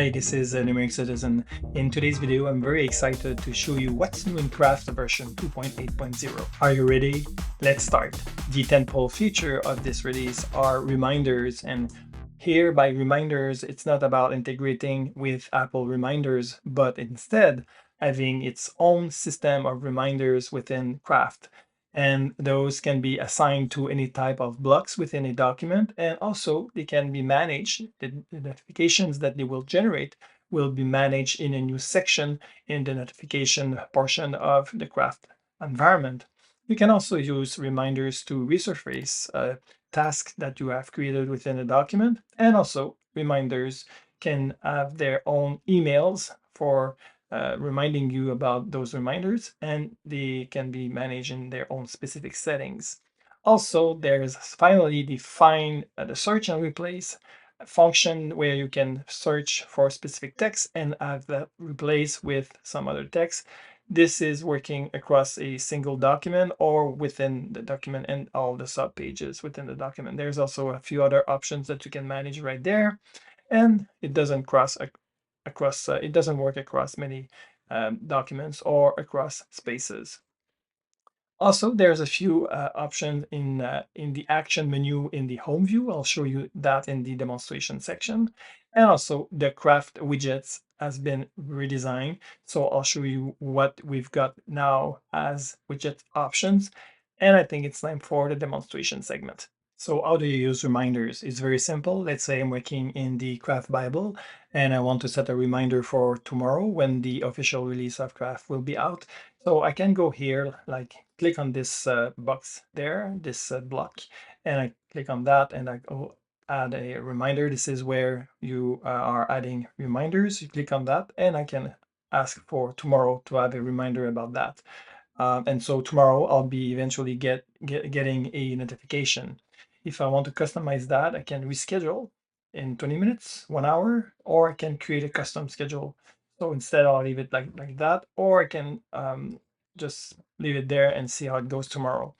Hi, this is Numeric Citizen. In today's video, I'm very excited to show you what's new in Craft version 2.8.0. Are you ready? Let's start. The tentpole feature of this release are reminders, and here by reminders, it's not about integrating with Apple reminders, but instead having its own system of reminders within Craft. And those can be assigned to any type of blocks within a document, and also they can be managed. The notifications that they will generate will be managed in a new section in the notification portion of the Craft environment. You can also use reminders to resurface a task that you have created within a document, and also reminders can have their own emails for reminding you about those reminders, and they can be managed in their own specific settings. Also, there's finally the search and replace function where you can search for specific text and have that replaced with some other text. This is working across a single document or within the document and all the sub pages within the document. There's also a few other options that you can manage right there, and it doesn't it doesn't work across many documents or across spaces. Also, there's a few options in the action menu in the home view. I'll show you that in the demonstration section. And also the craft widgets has been redesigned. So I'll show you what we've got now as widget options. And I think it's time for the demonstration segment. So how do you use reminders? It's very simple. Let's say I'm working in the Craft Bible and I want to set a reminder for tomorrow when the official release of Craft will be out. So I can go here, like click on this box there, this block, and I click on that and I go add a reminder. This is where you are adding reminders. You click on that and I can ask for tomorrow to have a reminder about that. And so tomorrow I'll be eventually getting a notification. If I want to customize that, I can reschedule in 20 minutes, 1 hour, or I can create a custom schedule. So instead I'll leave it like that, or I can just leave it there and see how it goes tomorrow.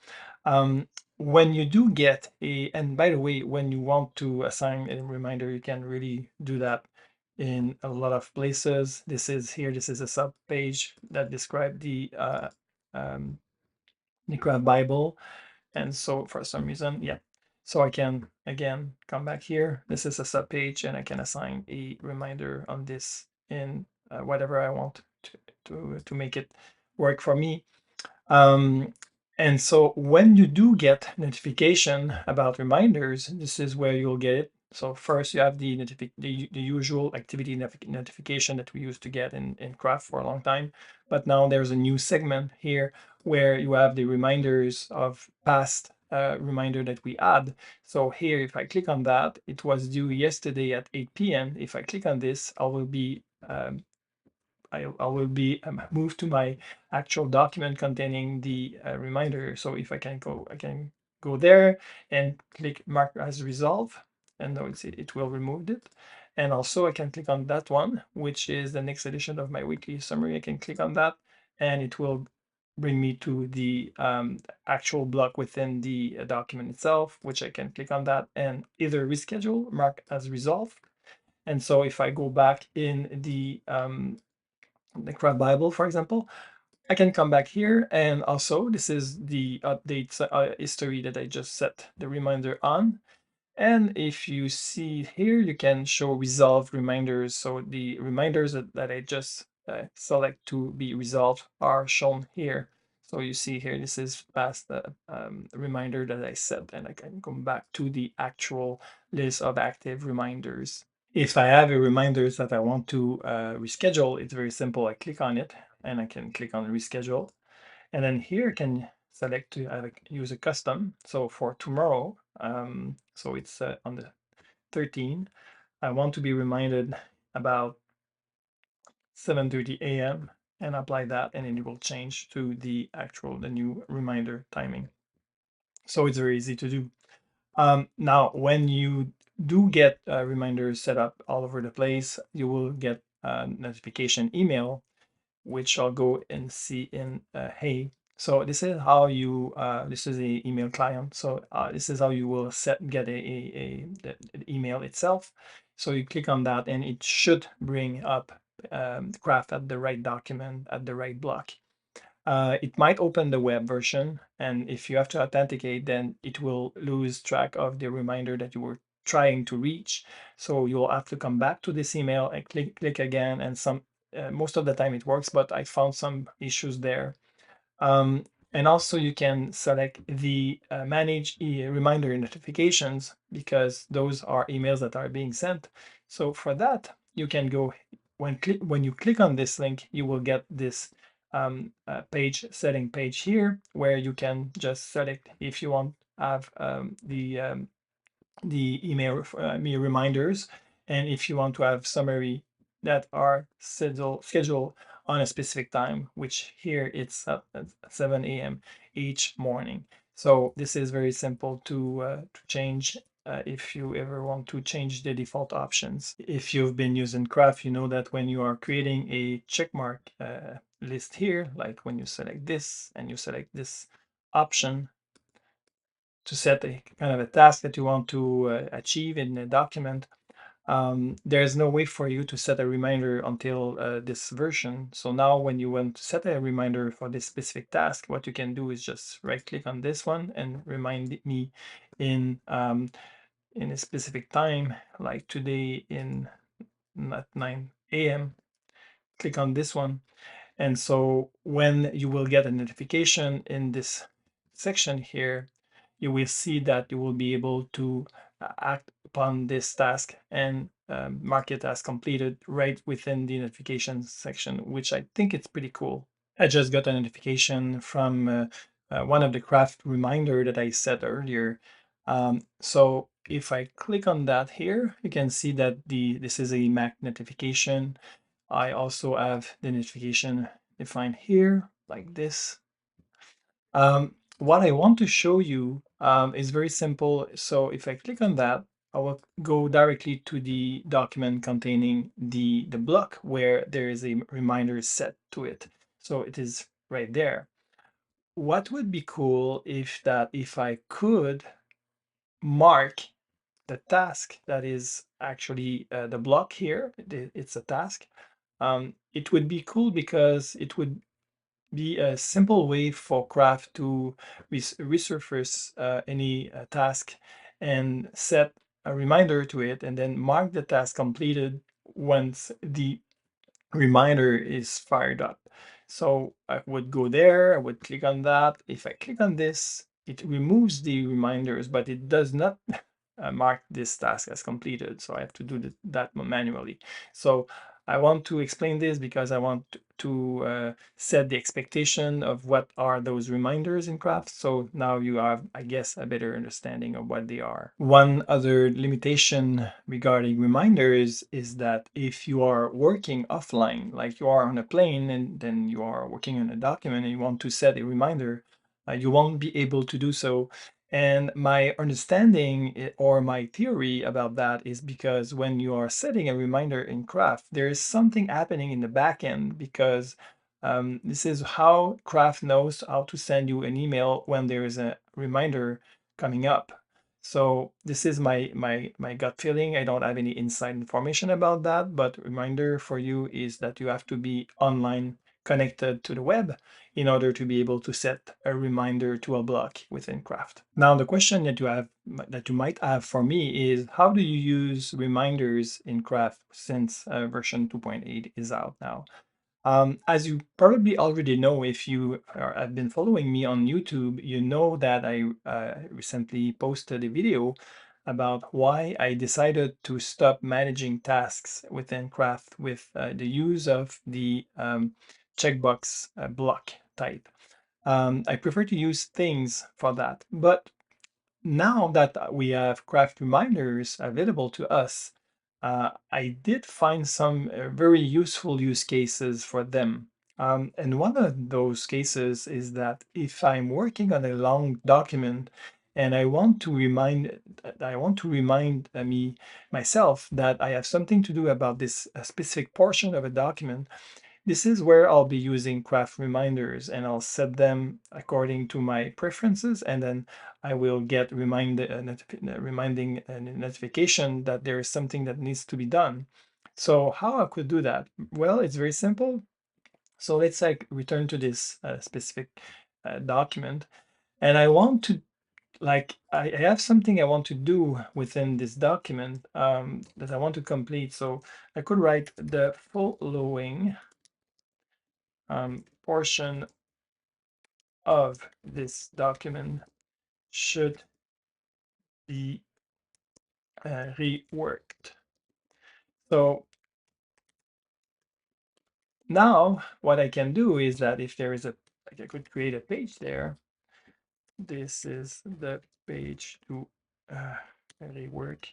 When you do get and by the way, when you want to assign a reminder, you can really do that in a lot of places. This is a sub page that describes um, the Craft Bible. And so for some reason, yeah. So I can again come back here. This is a sub page and I can assign a reminder on this in whatever I want to make it work for me. And so when you do get notification about reminders, this is where you'll get it. So first you have the usual activity notification that we used to get in Craft for a long time. But now there's a new segment here where you have the reminders of past reminder that we add. So here, if I click on that, it was due yesterday at 8 p.m. If I click on this, I will be moved to my actual document containing the reminder. So if I can go there and click mark as resolve, and now it will remove it. And also I can click on that one, which is the next edition of my weekly summary. I can click on that and it will bring me to the actual block within the document itself, which I can click on that and either reschedule, mark as resolved. And so if I go back in the Craft Bible, for example, I can come back here, and also this is the update history that I just set the reminder on. And if you see here, you can show resolved reminders. So the reminders that I just select to be resolved are shown here. So you see here, this is past the reminder that I set, and I can come back to the actual list of active reminders. If I have a reminders that I want to reschedule, it's very simple. I click on it and I can click on reschedule. And then here I can select to use a custom. So for tomorrow, so it's on the 13th, I want to be reminded about 7:30 a.m. and apply that, and it will change to the new reminder timing. So it's very easy to do. Now, when you do get reminders set up all over the place, you will get a notification email, which I'll go and see in Hey. So this is how you, this is a email client. So this is how you will get the email itself. So you click on that and it should bring up craft at the right document at the right block. It might open the web version, and if you have to authenticate, then it will lose track of the reminder that you were trying to reach. So you'll have to come back to this email and click again, and most of the time it works, but I found some issues there. Um, and also you can select the manage reminder notifications, because those are emails that are being sent. So for that, you can go when you click on this link, you will get this page setting page here, where you can just select if you want to have the email reminders, and if you want to have summary that are scheduled on a specific time, which here it's at 7 a.m. each morning. So this is very simple to change if you ever want to change the default options. If you've been using Craft, you know that when you are creating a checkmark list here, like when you select this and you select this option to set a kind of a task that you want to achieve in a document, there's no way for you to set a reminder until this version. So now when you want to set a reminder for this specific task, what you can do is just right click on this one and remind me in a specific time, like today at 9 a.m. Click on this one. And so when you will get a notification in this section here, you will see that you will be able to act upon this task and mark it as completed right within the notifications section, which I think it's pretty cool. I just got a notification from one of the craft reminder that I set earlier. So if I click on that here, you can see that this is a Mac notification. I also have the notification defined here like this. What I want to show you is very simple. So if I click on that, I will go directly to the document containing the block where there is a reminder set to it. So it is right there. What would be cool if I could mark the task that is actually the block here, it's a task. It would be cool because it would be a simple way for Craft to resurface any task and set a reminder to it, and then mark the task completed once the reminder is fired up. So I would go there, I would click on that. If I click on this, it removes the reminders, but it does not mark this task as completed. So I have to do that manually. So I want to explain this because I want to set the expectation of what are those reminders in Craft. So now you have, I guess, a better understanding of what they are. One other limitation regarding reminders is that if you are working offline, like you are on a plane and then you are working on a document and you want to set a reminder, you won't be able to do so. And my understanding or my theory about that is because when you are setting a reminder in Craft, there is something happening in the back end, because this is how Craft knows how to send you an email when there is a reminder coming up. So this is my gut feeling. I don't have any inside information about that, but reminder for you is that you have to be online connected to the web in order to be able to set a reminder to a block within Craft. Now, the question that you might have for me is, how do you use reminders in Craft since version 2.8 is out now? As you probably already know, if you have been following me on YouTube, you know that I recently posted a video about why I decided to stop managing tasks within Craft with the use of the checkbox block type. I prefer to use things for that. But now that we have Craft reminders available to us, I did find some very useful use cases for them. And one of those cases is that if I'm working on a long document and I want to remind myself that I have something to do about this specific portion of a document, this is where I'll be using Craft reminders, and I'll set them according to my preferences, and then I will get reminding notification that there is something that needs to be done. So how I could do that? Well, it's very simple. So let's like return to this specific document, and I want to like I have something I want to do within this document that I want to complete. So I could write the following portion of this document should be reworked. So now what I can do is that if there is a, like I could create a page there. This is the page to rework.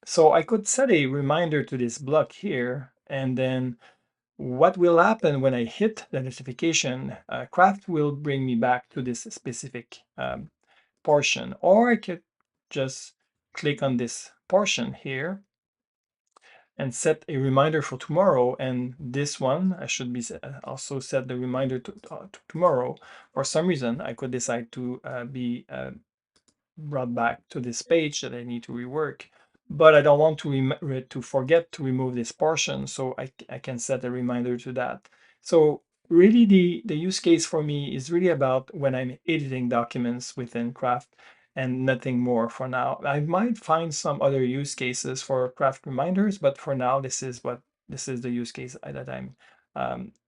So I could set a reminder to this block here, and then what will happen when I hit the notification, Craft will bring me back to this specific portion, or I could just click on this portion here and set a reminder for tomorrow. And this one, I should be also set the reminder to tomorrow. For some reason, I could decide to be brought back to this page that I need to rework. But I don't want to forget to remove this portion, so I can set a reminder to that. So really the use case for me is really about when I'm editing documents within Craft and nothing more for now. I might find some other use cases for Craft reminders, but for now this is the use case that I'm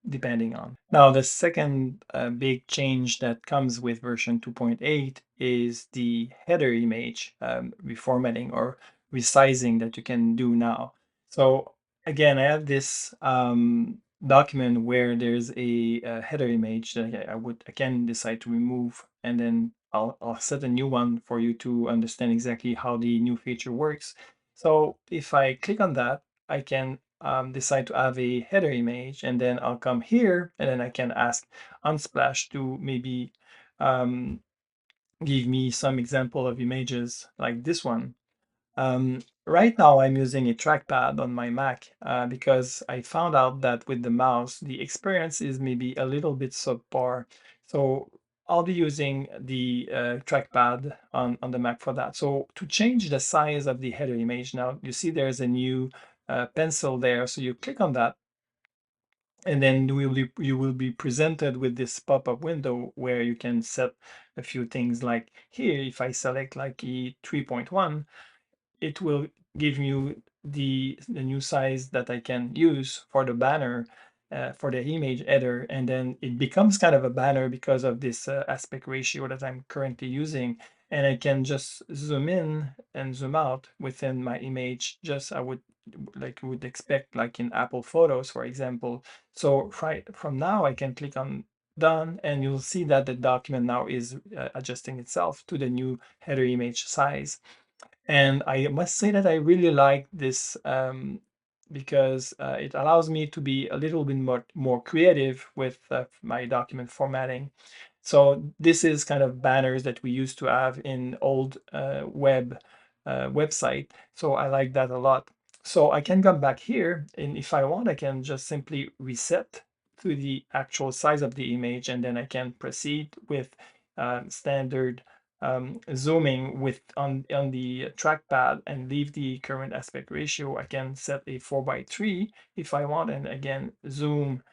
depending on. Now, the second big change that comes with version 2.8 is the header image reformatting or resizing that you can do now. So again, I have this document where there's a header image that I can decide to remove, and then I'll set a new one for you to understand exactly how the new feature works. So if I click on that, I can decide to have a header image, and then I'll come here and then I can ask Unsplash to maybe um, give me some example of images like this one. Right now I'm using a trackpad on my Mac because I found out that with the mouse, the experience is maybe a little bit subpar. So I'll be using the trackpad on the Mac for that. So to change the size of the header image, now you see there's a new pencil there. So you click on that, and then you will be presented with this pop-up window where you can set a few things. Like here, if I select like a 3.1, it will give you the new size that I can use for the banner, for the image header, and then it becomes kind of a banner because of this aspect ratio that I'm currently using, and I can just zoom in and zoom out within my image, just I would expect like in Apple Photos, for example. So right from now I can click on done, and you'll see that the document now is adjusting itself to the new header image size. And I must say that I really like this because it allows me to be a little bit more creative with my document formatting. So this is kind of banners that we used to have in old website. So I like that a lot. So I can come back here, and if I want, I can just simply reset to the actual size of the image, and then I can proceed with standard zooming with on the trackpad and leave the current aspect ratio. I can set a 4:3 if I want, and again zoom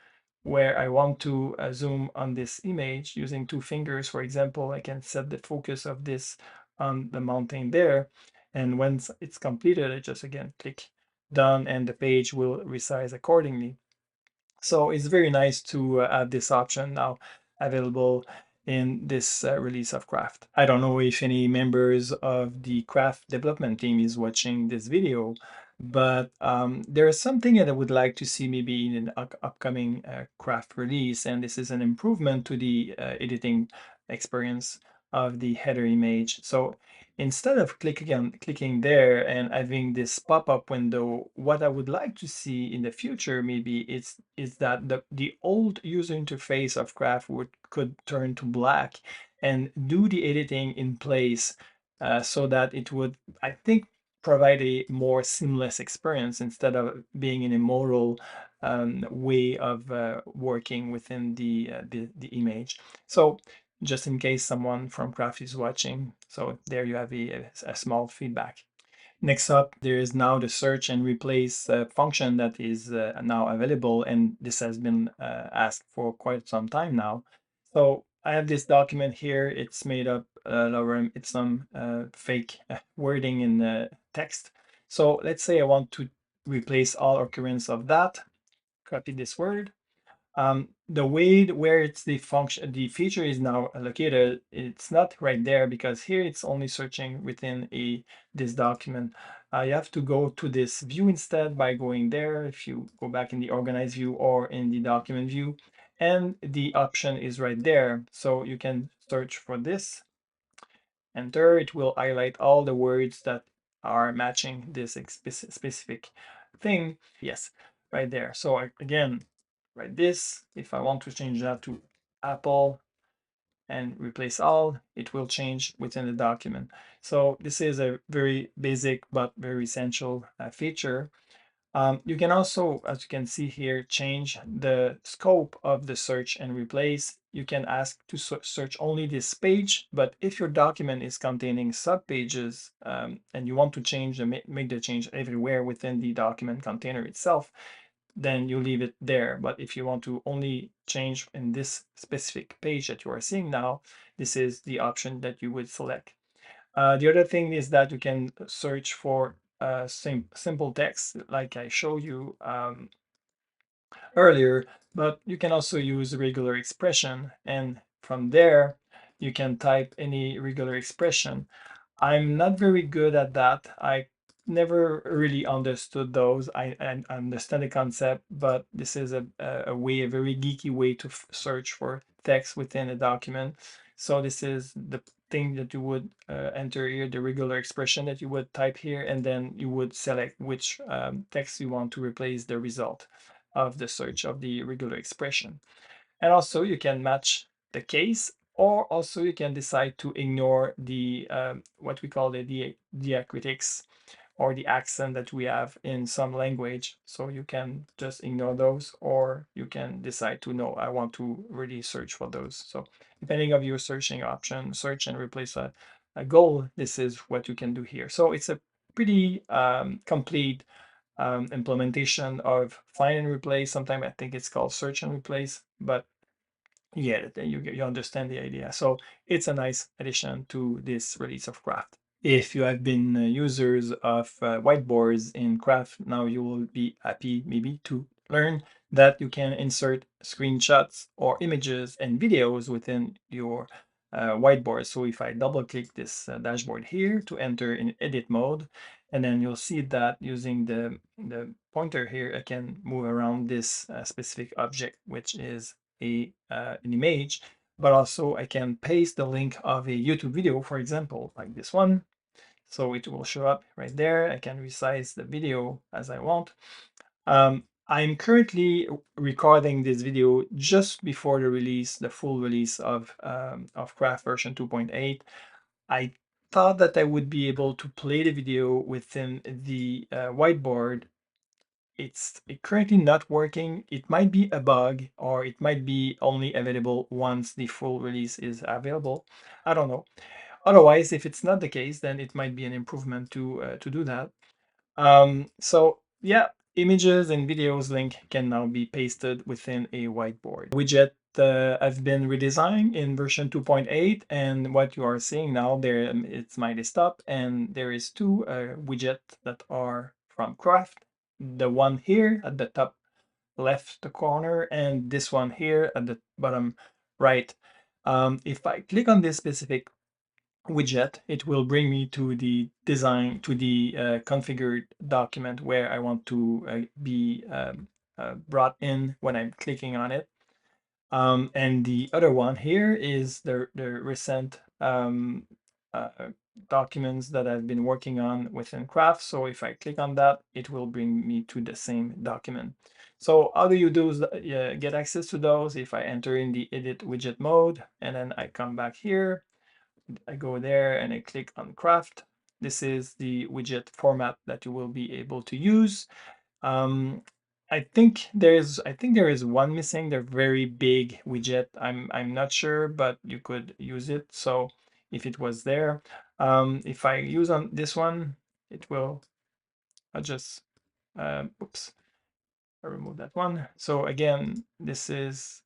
where I want to zoom on this image using two fingers. For example, I can set the focus of this on the mountain there, and once it's completed, I just again click done, and the page will resize accordingly. So it's very nice to have this option now available in this release of Craft. I don't know if any members of the Craft development team is watching this video, but there is something that I would like to see maybe in an upcoming Craft release, and this is an improvement to the editing experience of the header image. So instead of clicking there and having this pop-up window, what I would like to see in the future maybe is that the old user interface of Craft could turn to black and do the editing in place, so that it would, I think, provide a more seamless experience instead of being in a modal way of working within the image. So just in case someone from Craft is watching. So there you have a small feedback. Next up, there is now the search and replace function that is now available, and this has been asked for quite some time now. So I have this document here. It's made up, it's some fake wording in the text. So let's say I want to replace all occurrence of that. Copy this word. The way where it's the function, the feature is now located, it's not right there because here it's only searching within this document. You have to go to this view instead by going there. If you go back in the organize view or in the document view, and the option is right there. So you can search for this, enter, it will highlight all the words that are matching this specific thing. Yes, right there. So again, write this. If I want to change that to Apple and replace all, it will change within the document. So this is a very basic but very essential feature. You can also, as you can see here, change the scope of the search and replace. You can ask to search only this page, but if your document is containing subpages and you want to change make the change everywhere within the document container itself, then you leave it there. But if you want to only change in this specific page that you are seeing now, this is the option that you would select. The other thing is that you can search for simple text like I showed you earlier, but you can also use regular expression, and from there you can type any regular expression. I'm not very good at that. I never really understood those. I understand the concept, but this is a way, a very geeky way to search for text within a document. So this is the thing that you would enter here, the regular expression that you would type here, and then you would select which text you want to replace the result of the search of the regular expression. And also you can match the case, or also you can decide to ignore the what we call the diacritics or the accent that we have in some language. So you can just ignore those, or you can decide to no, I want to really search for those. So depending on your searching option, search and replace a goal, this is what you can do here. So it's a pretty complete implementation of find and replace. Sometimes I think it's called search and replace, but you get it, and you understand the idea. So it's a nice addition to this release of Craft. If you have been users of whiteboards in Craft, now you will be happy maybe to learn that you can insert screenshots or images and videos within your whiteboard. So if I double click this dashboard here to enter in edit mode, and then you'll see that using the pointer here, I can move around this specific object, which is an image, but also I can paste the link of a YouTube video, for example, like this one. So it will show up right there. I can resize the video as I want. I'm currently recording this video just before the release, the full release of Craft version 2.8. I thought that I would be able to play the video within the whiteboard. It's currently not working. It might be a bug, or it might be only available once the full release is available. I don't know. Otherwise, if it's not the case, then it might be an improvement to do that. So yeah, images and videos link can now be pasted within a whiteboard. Widget have been redesigned in version 2.8, and what you are seeing now there, it's my desktop, and there is two widgets that are from Craft. The one here at the top left corner, and this one here at the bottom right. If I click on this specific widget, it will bring me to the design, to the configured document where I want to be brought in when I'm clicking on it. And the other one here is the recent uh, documents that I've been working on within Craft. So if I click on that, it will bring me to the same document. So how do you get access to those? If I enter in the edit widget mode, and then I come back here, I go there and I click on Craft. This is the widget format that you will be able to use. Um, I think there is one missing. They're very big widget. I'm not sure, but you could use it. So if it was there, if I use on this one, it will adjust. Oops, I removed that one. So again, this is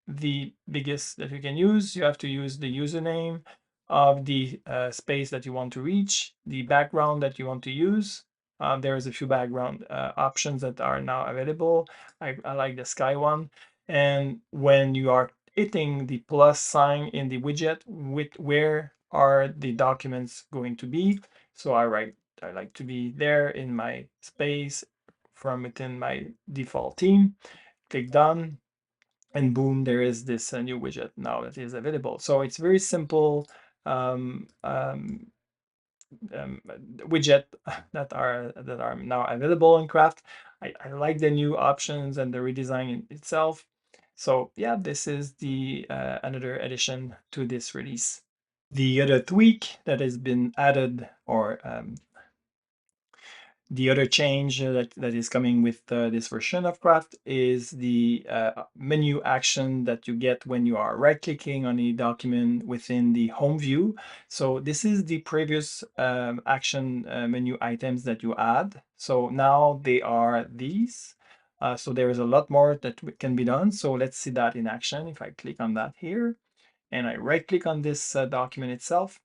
the biggest that you can use. You have to use the username of the space that you want to reach, the background that you want to use. There's a few background options that are now available. I like the sky one. And when you are hitting the plus sign in the widget, with where are the documents going to be? So I like to be there in my space from within my default theme. Click done, and boom, there is this new widget now that is available. So it's very simple um, um, um, widget that are now available in Craft. I like the new options and the redesign in itself. So yeah, this is the another addition to this release. The other tweak that has been added, or the other change that is coming with this version of Craft, is the menu action that you get when you are right-clicking on a document within the home view. So this is the previous action menu items that you add. So now they are these. So there is a lot more that can be done. So let's see that in action. If I click on that here and I right-click on this document itself,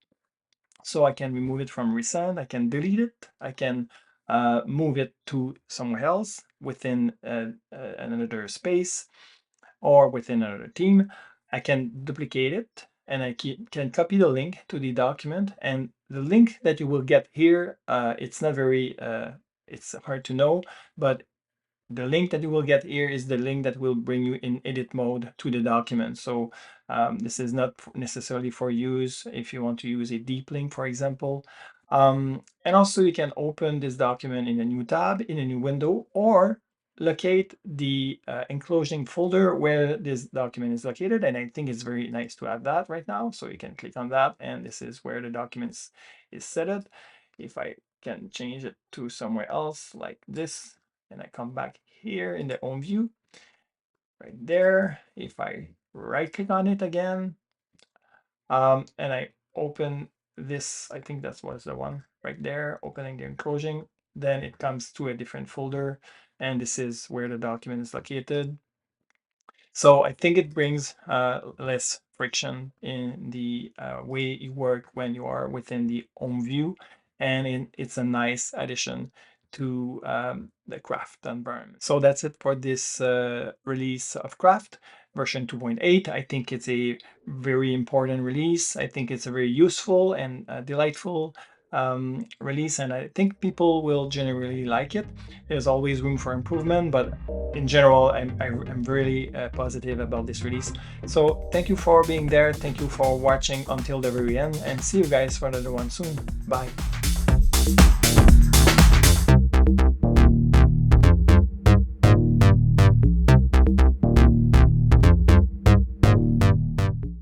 so I can remove it from resend, I can delete it, I can move it to somewhere else within another space or within another team. I can duplicate it, and I can copy the link to the document. And the link that you will get here, it's not very, it's hard to know, but the link that you will get here is the link that will bring you in edit mode to the document. So this is not necessarily for use if you want to use a deep link, for example. And also you can open this document in a new tab, in a new window, or locate the enclosing folder where this document is located. And I think it's very nice to have that right now. So you can click on that, and this is where the documents is set. If I can change it to somewhere else like this, and I come back here in the home view, right there. If I right click on it again, and I open this, I think that was the one right there, opening the enclosing, then it comes to a different folder, and this is where the document is located. So I think it brings less friction in the way you work when you are within the home view, and it's a nice addition to the Craft environment. So that's it for this release of Craft version 2.8. I think it's a very important release. I think it's a very useful and delightful release, and I think people will generally like it. There's always room for improvement, but in general, I'm really positive about this release. So thank you for being there. Thank you for watching until the very end, and see you guys for another one soon. Bye.